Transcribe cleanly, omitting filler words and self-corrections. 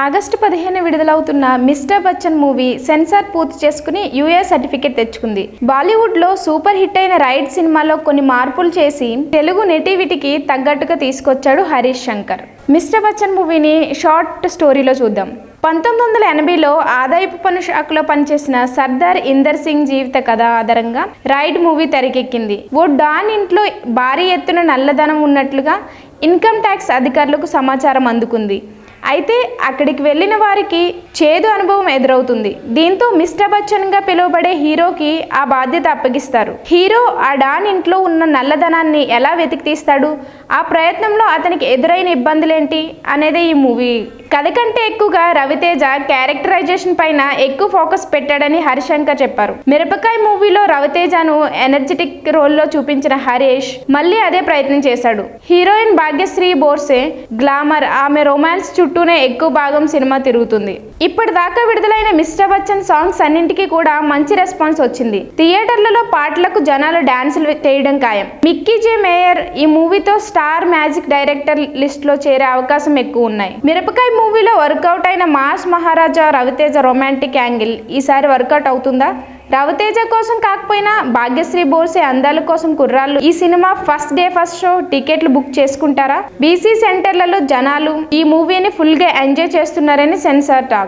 August 15 విడుదలవుతున్న mister Bachchan movie censor పూర్తి చేసుకుని యూఏ సర్టిఫికెట్ తెచ్చుకుంది. బాలీవుడ్లో సూపర్ హిట్ అయిన రైడ్ సినిమాలో కొన్ని మార్పులు చేసి తెలుగు నెటివిటీకి తగ్గట్టుగా తీసుకొచ్చాడు హరీష్ శంకర్. మిస్టర్ బచ్చన్ మూవీని షార్ట్ స్టోరీలో చూద్దాం. 1980లో ఆదాయపు పన్ను శాఖలో పనిచేసిన సర్దార్ ఇందర్ సింగ్ జీవిత కథ ఆధారంగా రైడ్ మూవీ తెరకెక్కింది. ఓ డాన్ ఇంట్లో భారీ ఎత్తున నల్లధనం ఉన్నట్లుగా ఇన్కమ్ ట్యాక్స్ అధికారులకు సమాచారం అందుకుంది. అయితే అక్కడికి వెళ్ళిన వారికి చేదు అనుభవం ఎదురవుతుంది. దీంతో మిస్టర్ బచ్చన్గా పిలువబడే హీరోకి ఆ బాధ్యత అప్పగిస్తారు. హీరో ఆ డాన్ ఇంట్లో ఉన్న నల్లధనాన్ని ఎలా వెతికి తీస్తాడు, ఆ ప్రయత్నంలో అతనికి ఎదురైన ఇబ్బందులేంటి అనేదే ఈ మూవీ. కథ కంటే ఎక్కువగా రవితేజ క్యారెక్టరైజేషన్ పైన ఎక్కువ ఫోకస్ పెట్టాడని హరిశంకర్ చెప్పారు. మిరపకాయ మూవీలో రవితేజను ఎనర్జెటిక్ రోల్లో చూపించిన హరీష్ మళ్ళీ అదే ప్రయత్నం చేశాడు. హీరోయిన్ భాగ్యశ్రీ బోర్సే గ్లామర్, ఆమె రొమాన్స్ చుట్టూనే ఎక్కువ భాగం సినిమా తిరుగుతుంది. ఇప్పటిదాకా విడుదలైన మిస్టర్ బచ్చన్ సాంగ్స్ అన్నింటికీ కూడా మంచి రెస్పాన్స్ వచ్చింది. థియేటర్లలో పాటలకు జనాలు డాన్సులు చేయడం ఖాయం. మిక్కీ జే మేయర్ ఈ మూవీతో స్టార్ మ్యాజిక్ డైరెక్టర్ లిస్ట్ లో చేరే అవకాశం ఎక్కువ ఉన్నాయి. మిరపకాయ మూవీలో వర్కౌట్ అయిన మాస్ మహారాజా రవితేజ రొమాంటిక్ యాంగిల్ ఈసారి వర్కౌట్ అవుతుందా? రవితేజ కోసం కాకపోయినా భాగ్యశ్రీ బోర్సే అందాల కోసం కుర్రాళ్ళు ఈ cinema first day first show టికెట్లు బుక్ చేసుకుంటారా? బీసీ సెంటర్లలో జనాలు ఈ మూవీని ఫుల్ గా ఎంజాయ్ చేస్తున్నారని సెన్సార్ టాక్.